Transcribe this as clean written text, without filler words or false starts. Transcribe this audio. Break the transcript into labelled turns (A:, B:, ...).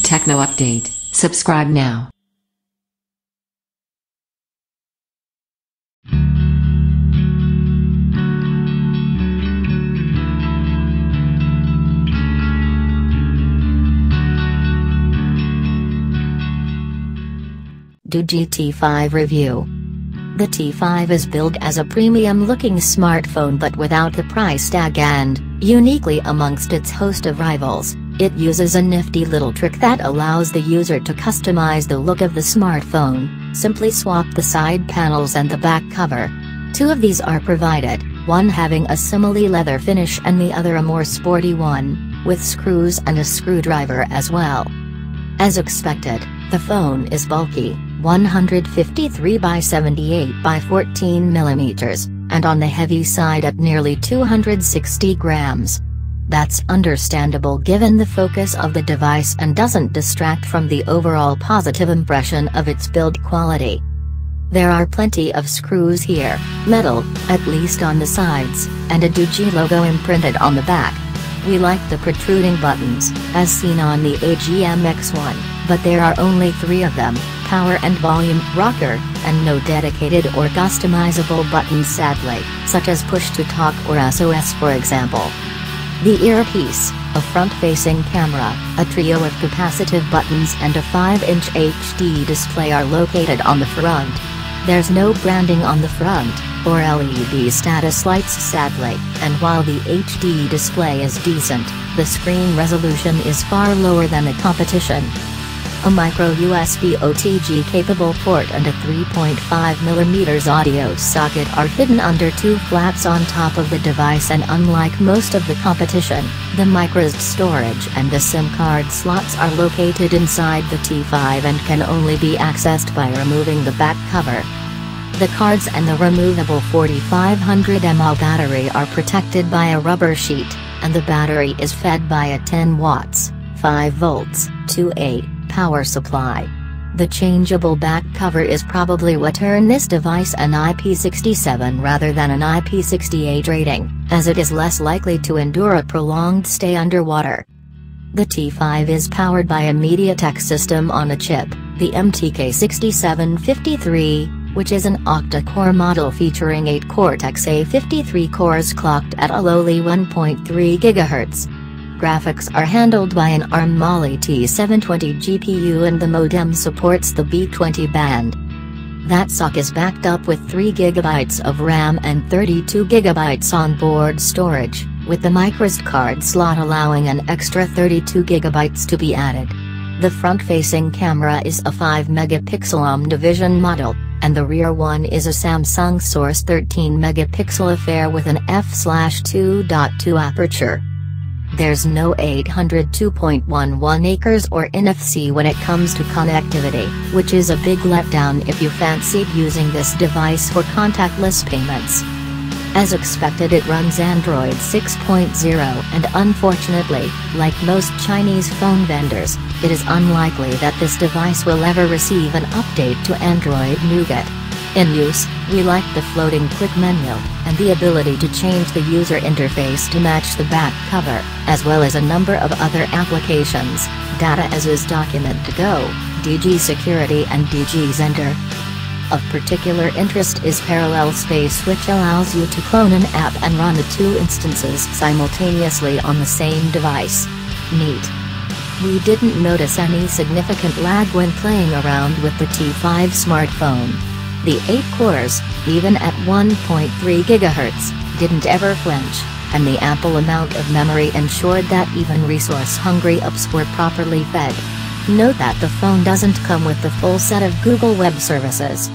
A: Techno update. Subscribe now.
B: Doogee T5 Review. The T5 is billed as a premium-looking smartphone but without the price tag and, uniquely amongst its host of rivals, it uses a nifty little trick that allows the user to customize the look of the smartphone. Simply swap the side panels and the back cover. Two of these are provided, one having a simile leather finish and the other a more sporty one, with screws and a screwdriver as well. As expected, the phone is bulky, 153 by 78 by 14 mm, and on the heavy side at nearly 260 grams. That's understandable given the focus of the device and doesn't distract from the overall positive impression of its build quality. There are plenty of screws here, metal, at least on the sides, and a Doogee logo imprinted on the back. We like the protruding buttons, as seen on the AGM X1, but there are only 3 of them, power and volume, rocker, and no dedicated or customizable buttons sadly, such as push to talk or SOS for example. The earpiece, a front-facing camera, a trio of capacitive buttons and a 5-inch HD display are located on the front. There's no branding on the front, or LED status lights sadly, and while the HD display is decent, the screen resolution is far lower than the competition. A micro USB OTG capable port and a 3.5mm audio socket are hidden under 2 flaps on top of the device, and unlike most of the competition, the microSD storage and the SIM card slots are located inside the T5 and can only be accessed by removing the back cover. The cards and the removable 4500 mAh battery are protected by a rubber sheet, and the battery is fed by a 10 watts, 5 volts, 2A power supply. The changeable back cover is probably what earned this device an IP67 rather than an IP68 rating, as it is less likely to endure a prolonged stay underwater. The T5 is powered by a MediaTek system on a chip, the MTK6753, which is an octa-core model featuring 8 Cortex-A53 cores clocked at a lowly 1.3 GHz. Graphics are handled by an ARM Mali T720 GPU and the modem supports the B20 band. That SoC is backed up with 3 GB of RAM and 32 GB onboard storage, with the microSD card slot allowing an extra 32 GB to be added. The front-facing camera is a 5-megapixel Omnivision model, and the rear one is a Samsung Source 13-megapixel affair with an f/2.2 aperture. There's no 802.11 acres or NFC when it comes to connectivity, which is a big letdown if you fancied using this device for contactless payments. As expected, it runs Android 6.0 and unfortunately, like most Chinese phone vendors, it is unlikely that this device will ever receive an update to Android Nougat. In use, we like the floating quick menu, and the ability to change the user interface to match the back cover, as well as a number of other applications, data as is document to go, Doogee Security and Doogee Enter. Of particular interest is Parallel Space, which allows you to clone an app and run the 2 instances simultaneously on the same device. Neat. We didn't notice any significant lag when playing around with the T5 smartphone. The 8 cores, even at 1.3 GHz, didn't ever flinch, and the ample amount of memory ensured that even resource-hungry apps were properly fed. Note that the phone doesn't come with the full set of Google Web Services,